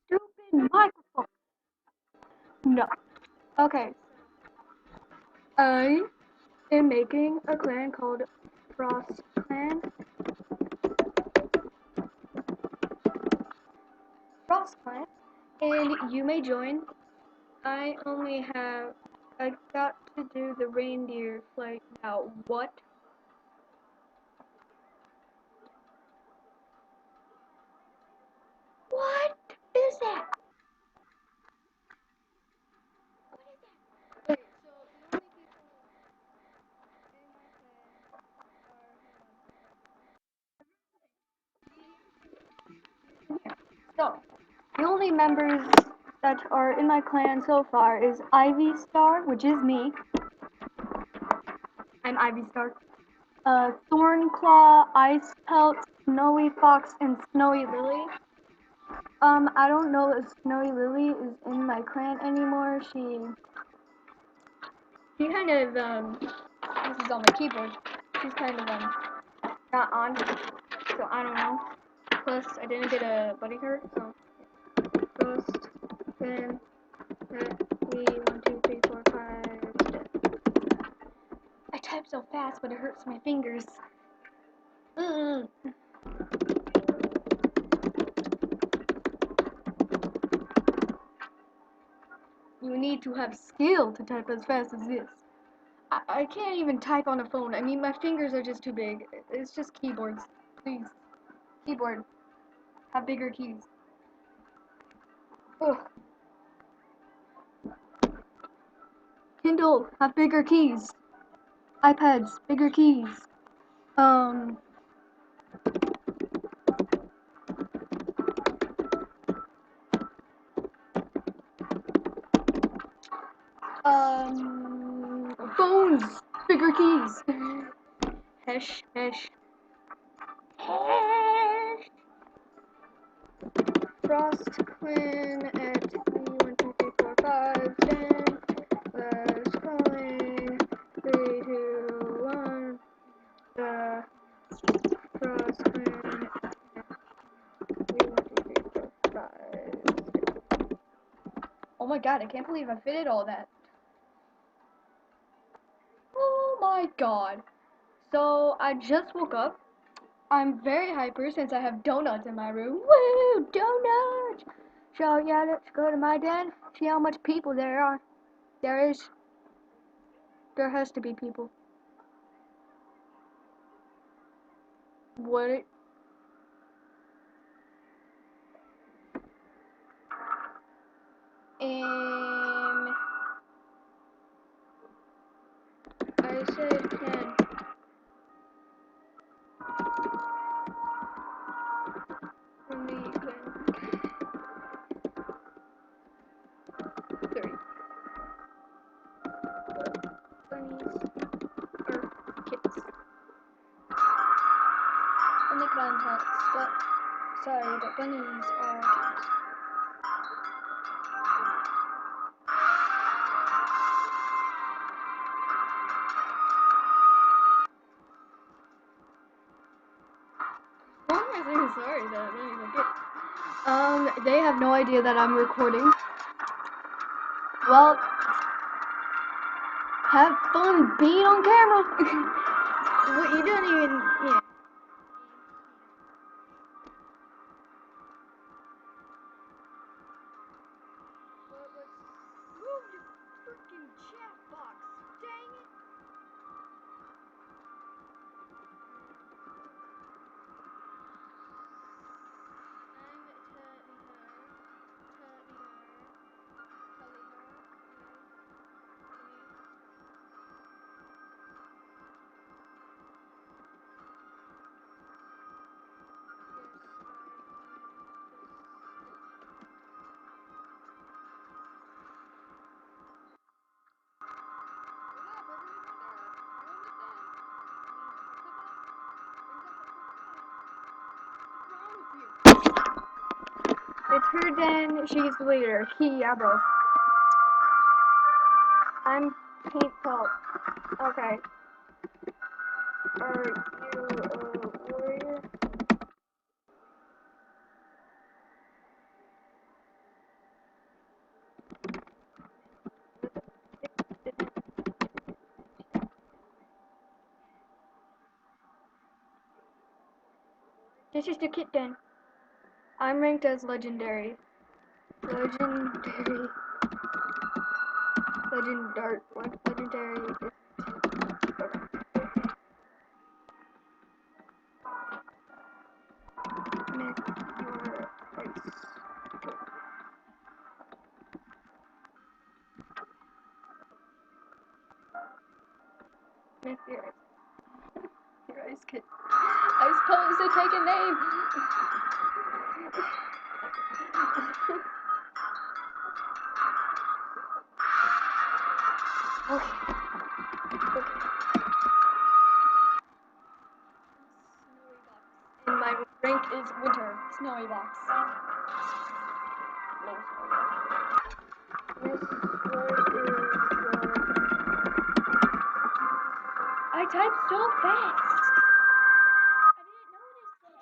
Stupid microphone. No. Okay. I am making a clan called Frost Clan. Frost Clan. And you may join. I got to do the reindeer flight now. What? What is that? Okay, so the only people in my clan so, the only members that are in my clan so far is Ivy Star, which is me. I'm Ivy Star. Thornclaw, Ice Pelt, Snowy Fox, and Snowy Lily. I don't know if Snowy Lily is in my clan anymore. She kind of, this is on my keyboard. She's kind of, not on, so I don't know. Plus, I didn't get a buddy card, so. First, then, we, 1, 2, 3, 4, 5. I type so fast, but it hurts my fingers. You need to have skill to type as fast as this. I can't even type on a phone. I mean, my fingers are just too big. It's just keyboards. Please. Keyboard. Have bigger keys. Ugh. Kindle. Have bigger keys. iPads. Bigger keys. Um. Phones. Bigger keys. Hesh. Hesh. Hesh. Frost Clan at 1, 2, 3, 4, 5, 10. Let's calling 3, 2, 1. The Frost Clan at 3, 1, 2, 3, 4, 5. Oh my god, I can't believe I fitted all that. Oh my god. So I just woke up. I'm very hyper since I have donuts in my room. Woo! Donuts! So yeah, let's go to my den. See how much people there are. There is. There has to be people. What? I said 10. Let me 30. Bunnies are kids. And the groundhogs, but sorry, but bunnies are kids. Why am I saying sorry that bunnies are kids? They have no idea that I'm recording. Well, have fun being on camera. What you don't even, yeah. Move your freaking chat box, dang it. It's her den, she's the leader. Yeah, bro. I'm Paint Pulp. Okay. Are you a warrior? This is the kitten. I'm ranked as legendary. Legendary. Legendary. What? Legendary. Miss your ice. Miss your ice kit. I was supposed to take a name. Okay. And my rank is winter. Snowy box. No snowy box. Miss, what is your... I typed so fast. I didn't notice it.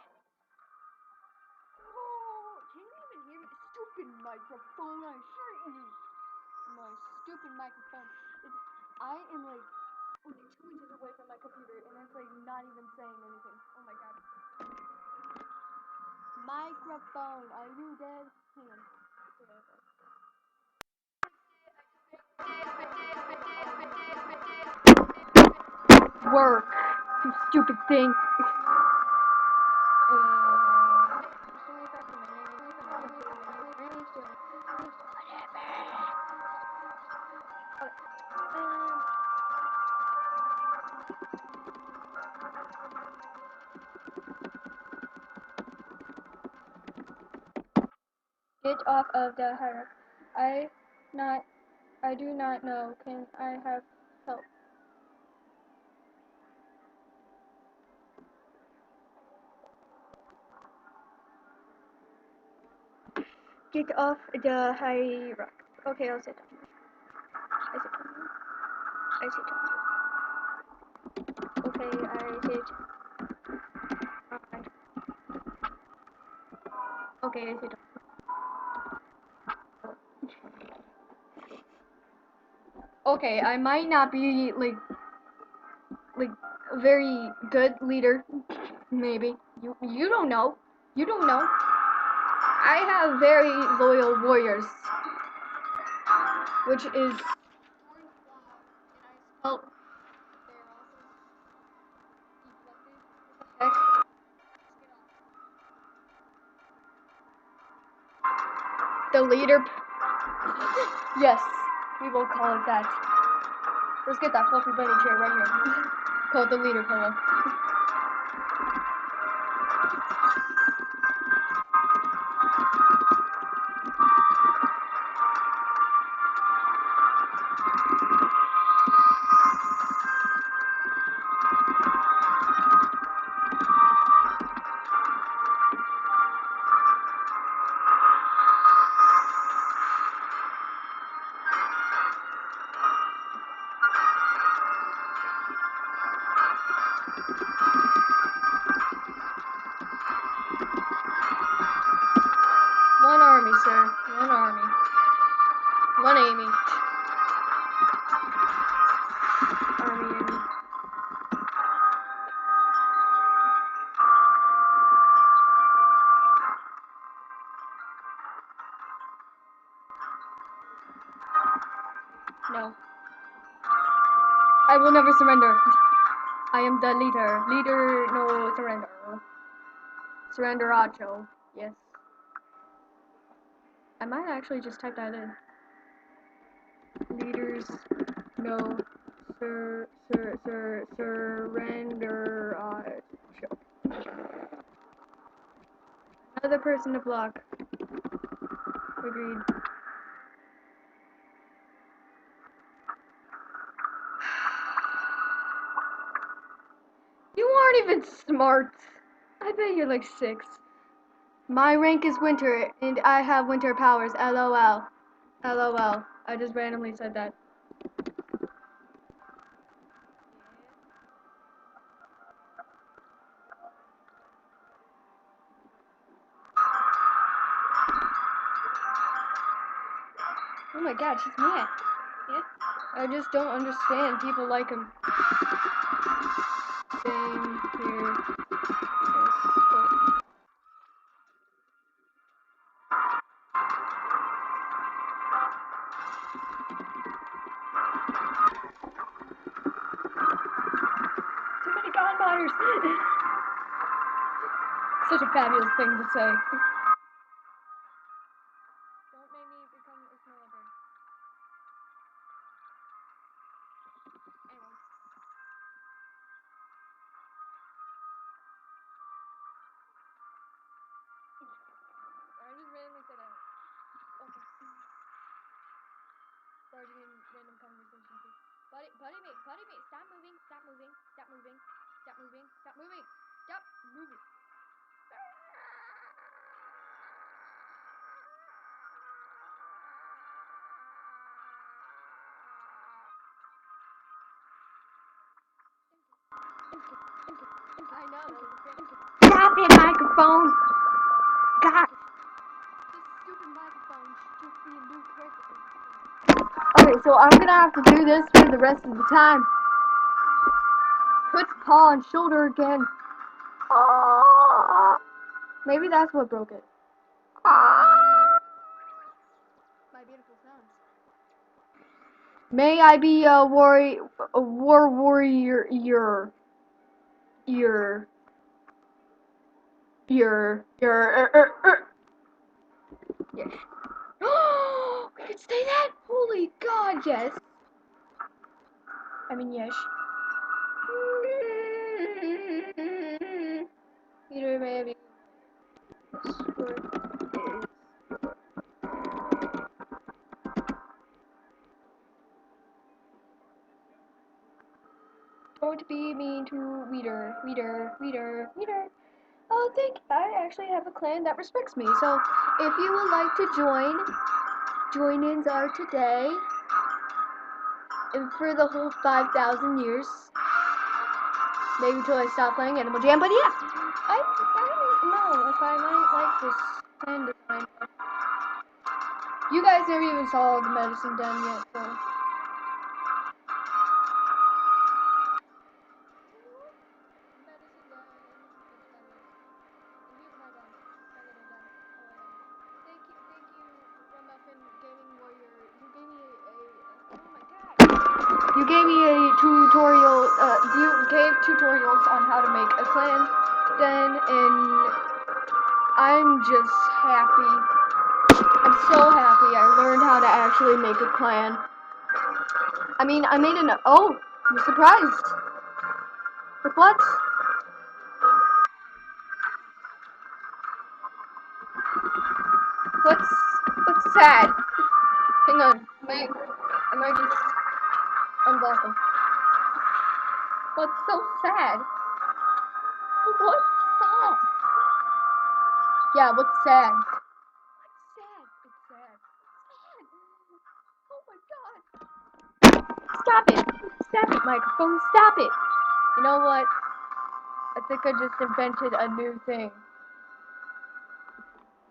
Oh, can you even hear me? Stupid microphone. I sure is. My stupid microphone. I am like only 2 inches away from my computer, and it's like not even saying anything. Oh my god. Microphone, are you dead? Hang on. Work, you stupid thing. Get off of the hierarchy. I do not know. Can I have help? Get off the hierarchy. Okay, I'll sit down. I sit down. Okay, I sit down. Okay, I sit down. Okay, I might not be like a very good leader. Maybe. You don't know. You don't know. I have very loyal warriors. Which is oh, the leader. Yes, we will call it that. Let's get that fluffy bunny chair right here. Call it the leader pillow. One army, sir. One army. One Amy. Army Amy. No. I will never surrender. I am the leader. Leader, no surrender. Surrenderacho. Yes. I might actually just type that in. Leaders, no surrenderacho. Another person to block. Agreed. You aren't even smart. I bet you're like 6. My rank is winter, and I have winter powers. LOL. LOL. I just randomly said that. Oh my god, she's mad. Yeah. I just don't understand. People like him. Same here. Such a fabulous thing to say. Don't make me become a snow leopard. Anyway. I just randomly said that. Okay. Starting in random conversation too. Buddy mate, stop moving, stop moving, stop moving, stop moving, stop moving, stop moving. I know, that was a prank. Stop it, microphone! God! This stupid microphone should just be a new character. Okay, so I'm gonna have to do this for the rest of the time. Put paw on shoulder again. Maybe that's what broke it. My beautiful sounds. May I be a war warrior your yes. We could say that? Holy God, yes. I mean, yes. Peter, maybe. Don't be mean to reader. Oh, I actually have a clan that respects me. So, if you would like to join-ins are today, and for the whole 5,000 years. Maybe until I stop playing Animal Jam, but yeah. I don't know if I might like this clan design. You guys never even saw the medicine den yet, so. You gave me a tutorial, you gave tutorials on how to make a clan den, and I'm just happy. I'm so happy I learned how to actually make a clan. I mean, I made oh, I'm surprised. With what? What's sad? Hang on, I might just unblock him. What's so sad? What's sad? Yeah, what's sad? What's sad? It's sad. Sad. Oh my God. Stop it. Stop it, microphone. Stop it. You know what? I think I just invented a new thing.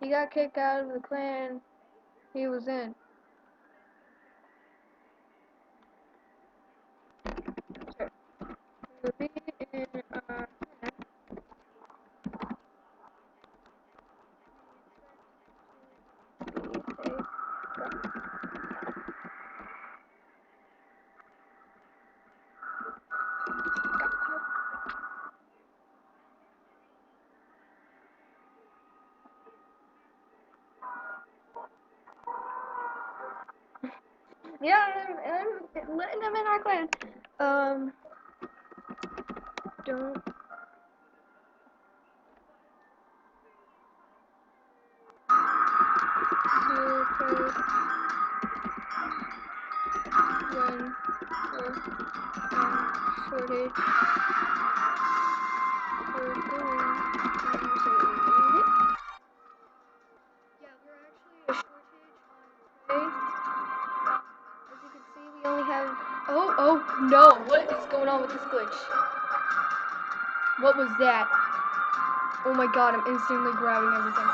He got kicked out of the clan he was in. Sure. To be in clan. Yeah, I'm letting them in our clan. Don't. When shortage, we're going to save it. Yeah, we're actually a shortage on prey. As you can see, we only have. Oh no! What is going on with this glitch? What was that? Oh my God! I'm instantly grabbing everything.